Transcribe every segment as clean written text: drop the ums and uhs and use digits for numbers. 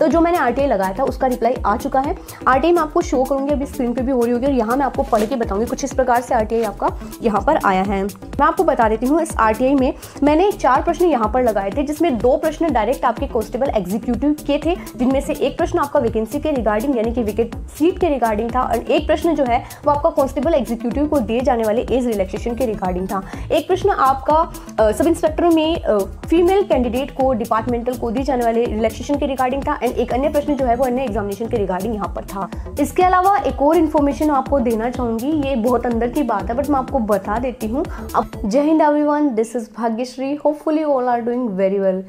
तो जो मैंने आरटीआई लगाया था उसका रिप्लाई आ चुका है। आरटीआई मैं आपको शो करूंगी, अभी स्क्रीन पे भी हो रही होगी और यहाँ मैं आपको पढ़ के बताऊंगी। कुछ इस प्रकार से आरटीआई आपका यहाँ पर आया है। मैं आपको बता देती हूँ, इस आरटीआई में मैंने 4 प्रश्न यहाँ पर लगाए थे, जिसमें 2 प्रश्न डायरेक्ट आपके कांस्टेबल एग्जीक्यूटिव के थे, जिनमें से एक प्रश्न आपका वैकेंसी के रिगार्डिंग यानी कि विकेट सीट के रिगार्डिंग था, और एक प्रश्न जो है वो आपका कांस्टेबल एग्जीक्यूटिव को दिए जाने वाले एज रिलैक्सेशन के रिगार्डिंग था। एक प्रश्न आपका सब इंस्पेक्टर में फीमेल कैंडिडेट को डिपार्टमेंटल को दी जाने वाले रिलैक्सेशन के रिगार्डिंग था, एंड एक अन्य प्रश्न जो है वो अन्य एग्जामिनेशन के रिगार्डिंग यहाँ पर था। इसके अलावा एक और इन्फॉर्मेशन आपको देना चाहूंगी, ये बहुत अंदर की बात है बट मैं आपको बता देती हूँ। अब जय हिंद everyone, this is Bhagyashree, hopefully all are doing very well.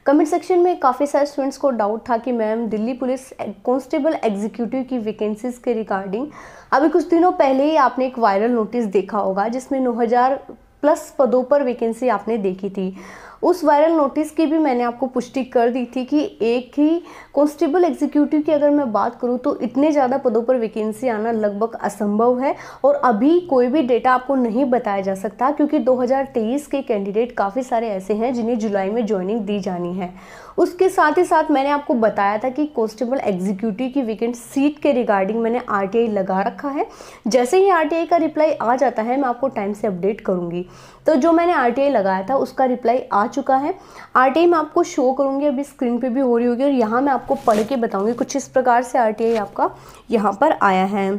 Comment section में काफ़ी सारे स्टूडेंट्स को डाउट था कि ma'am Delhi police constable executive की वैकेंसीज के रिगार्डिंग अभी कुछ दिनों पहले ही आपने एक वायरल नोटिस देखा होगा, जिसमें 9000 प्लस पदों पर वैकेंसी आपने देखी थी। उस वायरल नोटिस की भी मैंने आपको पुष्टि कर दी थी कि एक ही कांस्टेबल एग्जीक्यूटिव की अगर मैं बात करूं तो इतने ज़्यादा पदों पर वैकेंसी आना लगभग असंभव है, और अभी कोई भी डेटा आपको नहीं बताया जा सकता, क्योंकि 2023 के कैंडिडेट काफ़ी सारे ऐसे हैं जिन्हें जुलाई में ज्वाइनिंग दी जानी है। उसके साथ ही साथ मैंने आपको बताया था कि कांस्टेबल एग्जीक्यूटिव की वैकेंट सीट के रिगार्डिंग मैंने आरटीआई लगा रखा है। जैसे ही आरटीआई का रिप्लाई आ जाता है मैं आपको टाइम से अपडेट करूंगी। तो जो मैंने आरटीआई लगाया था उसका रिप्लाई आ चुका है। आरटीआई मैं आपको शो करूंगी, अभी स्क्रीन पे भी हो रही होगी और यहाँ मैं आपको पढ़ के बताऊंगी। कुछ इस प्रकार से आरटीआई आपका यहाँ पर आया है।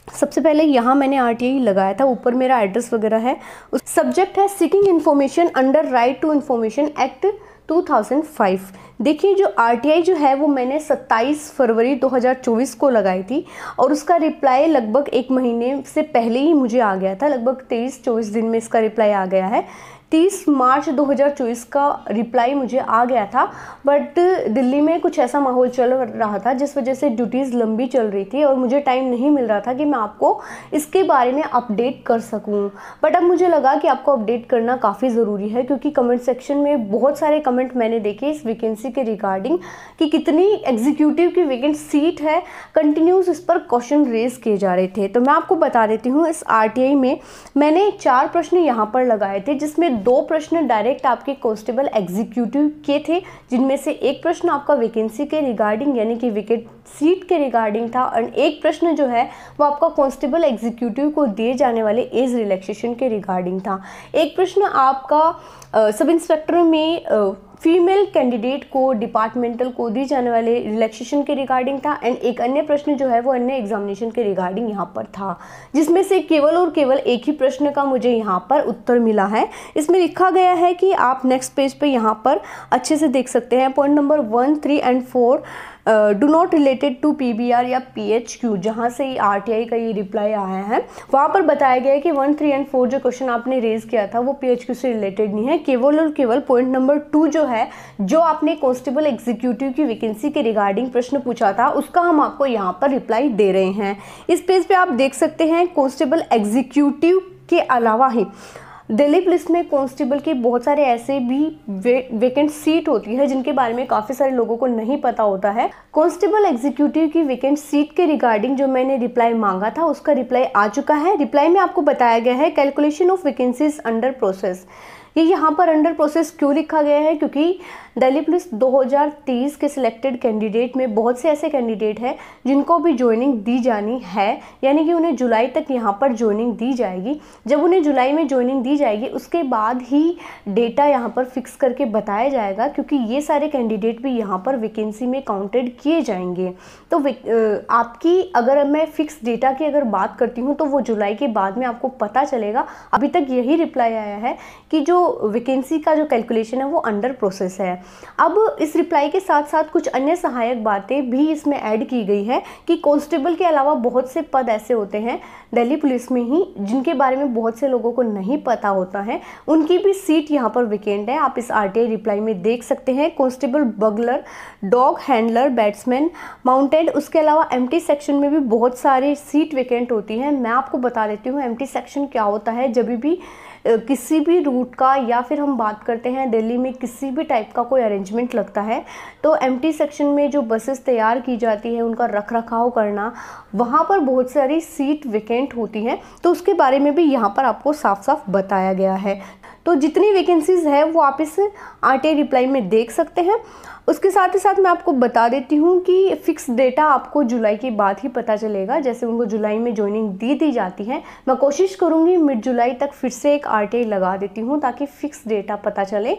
सबसे पहले यहाँ मैंने आरटीआई लगाया था, ऊपर मेरा एड्रेस वगैरह है। उस सब्जेक्ट है seeking information under right to information act 2005। देखिए जो आरटीआई जो है वो मैंने 27 फरवरी 2024 को लगाई थी, और उसका रिप्लाई लगभग 1 महीने से पहले ही मुझे आ गया था। लगभग 23-24 दिन में इसका रिप्लाई आ गया है। 30 मार्च 2024 का रिप्लाई मुझे आ गया था, बट दिल्ली में कुछ ऐसा माहौल चल रहा था जिस वजह से ड्यूटीज़ लंबी चल रही थी और मुझे टाइम नहीं मिल रहा था कि मैं आपको इसके बारे में अपडेट कर सकूं। बट अब मुझे लगा कि आपको अपडेट करना काफ़ी ज़रूरी है, क्योंकि कमेंट सेक्शन में बहुत सारे कमेंट मैंने देखे इस वैकेंसी के रिगार्डिंग कि कितनी एग्जीक्यूटिव की वैकेंट सीट है, कंटिन्यूस इस पर क्वेश्चन रेज किए जा रहे थे। तो मैं आपको बता देती हूँ, इस आरटीआई में मैंने 4 प्रश्न यहाँ पर लगाए थे, जिसमें 2 प्रश्न डायरेक्ट आपके कांस्टेबल एग्जीक्यूटिव के थे, जिनमें से एक प्रश्न आपका वैकेंसी के रिगार्डिंग यानी कि विकेट सीट के रिगार्डिंग था, और एक प्रश्न जो है वो आपका कांस्टेबल एग्जीक्यूटिव को दिए जाने वाले एज रिलैक्सेशन के रिगार्डिंग था। एक प्रश्न आपका सब इंस्पेक्टर में फीमेल कैंडिडेट को डिपार्टमेंटल को दी जाने वाले रिलैक्सेशन के रिगार्डिंग था, एंड एक अन्य प्रश्न जो है वो अन्य एग्जामिनेशन के रिगार्डिंग यहाँ पर था, जिसमें से केवल और केवल एक ही प्रश्न का मुझे यहाँ पर उत्तर मिला है। इसमें लिखा गया है कि आप नेक्स्ट पेज पे यहाँ पर अच्छे से देख सकते हैं, point number 1, 3 and 4 do not related to PBR या पीएचक्यू, जहाँ से आरटीआई का ये रिप्लाई आया है वहाँ पर बताया गया है कि 1, 3 एंड 4 जो क्वेश्चन आपने रेज किया था वो पीएचक्यू से रिलेटेड नहीं है। केवल और केवल पॉइंट नंबर 2 जो है, जो आपने कांस्टेबल एग्जीक्यूटिव की वैकेंसी के रिगार्डिंग प्रश्न पूछा था, उसका हम आपको यहाँ पर रिप्लाई दे रहे हैं। इस पेज पे आप देख सकते हैं कांस्टेबल एग्जीक्यूटिव के अलावा ही दिल्ली पुलिस में कांस्टेबल के बहुत सारे ऐसे भी वैकेंट सीट होती है जिनके बारे में काफ़ी सारे लोगों को नहीं पता होता है। कांस्टेबल एग्जीक्यूटिव की वैकेंट सीट के रिगार्डिंग जो मैंने रिप्लाई मांगा था उसका रिप्लाई आ चुका है। रिप्लाई में आपको बताया गया है calculation of vacancies under process. ये यहाँ पर अंडर प्रोसेस क्यों लिखा गया है, क्योंकि दिल्ली पुलिस 2023 के सिलेक्टेड कैंडिडेट में बहुत से ऐसे कैंडिडेट हैं जिनको भी ज्वाइनिंग दी जानी है, यानी कि उन्हें जुलाई तक यहाँ पर ज्वाइनिंग दी जाएगी। जब उन्हें जुलाई में ज्वाइनिंग दी जाएगी उसके बाद ही डेटा यहाँ पर फिक्स करके बताया जाएगा, क्योंकि ये सारे कैंडिडेट भी यहाँ पर वैकेंसी में काउंटेड किए जाएंगे। तो आपकी अगर मैं फिक्स डेटा की अगर बात करती हूँ तो वो जुलाई के बाद में आपको पता चलेगा। अभी तक यही रिप्लाई आया है कि जो वैकेंसी का जो कैलकुलेशन है वो अंडर प्रोसेस है। अब इस रिप्लाई के साथ साथ कुछ अन्य सहायक बातें भी इसमें ऐड की गई है कि कांस्टेबल के अलावा बहुत से पद ऐसे होते हैं दिल्ली पुलिस में ही जिनके बारे में बहुत से लोगों को नहीं पता होता है, उनकी भी सीट यहाँ पर वैकेंट है। आप इस आरटीआई रिप्लाई में देख सकते हैं constable bugler, dog handler, batsman, mounted, उसके अलावा एमटी सेक्शन में भी बहुत सारी सीट वैकेंट होती हैं। मैं आपको बता देती हूँ एमटी सेक्शन क्या होता है। जब भी किसी भी रूट का या फिर हम बात करते हैं दिल्ली में किसी भी टाइप का कोई अरेंजमेंट लगता है तो एमटी सेक्शन में जो बसेस तैयार की जाती है उनका रख रखाव करना, वहाँ पर बहुत सारी सीट वैकेंट होती हैं। तो उसके बारे में भी यहाँ पर आपको साफ साफ बताया गया है। तो जितनी वैकेंसीज़ है वो आप इस RTI रिप्लाई में देख सकते हैं। उसके साथ ही साथ मैं आपको बता देती हूँ कि फ़िक्स डेटा आपको जुलाई के बाद ही पता चलेगा। जैसे उनको जुलाई में ज्वाइनिंग दी जाती है, मैं कोशिश करूँगी मिड जुलाई तक फिर से एक RTI लगा देती हूँ ताकि फ़िक्स डेटा पता चले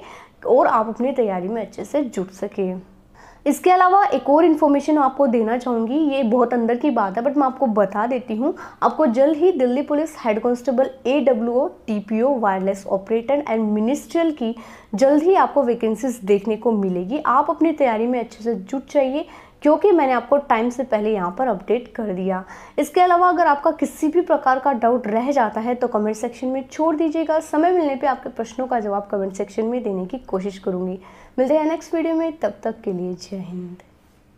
और आप अपनी तैयारी में अच्छे से जुट सकें। इसके अलावा एक और इन्फॉर्मेशन आपको देना चाहूँगी, ये बहुत अंदर की बात है बट मैं आपको बता देती हूँ। आपको जल्द ही Delhi police head constable AWO TPO wireless operator and ministerial की जल्द ही आपको वैकेंसीज देखने को मिलेगी। आप अपनी तैयारी में अच्छे से जुट जाइए क्योंकि मैंने आपको टाइम से पहले यहाँ पर अपडेट कर दिया। इसके अलावा अगर आपका किसी भी प्रकार का डाउट रह जाता है तो कमेंट सेक्शन में छोड़ दीजिएगा। समय मिलने पे आपके प्रश्नों का जवाब कमेंट सेक्शन में देने की कोशिश करूँगी। मिलते हैं नेक्स्ट वीडियो में, तब तक के लिए जय हिंद।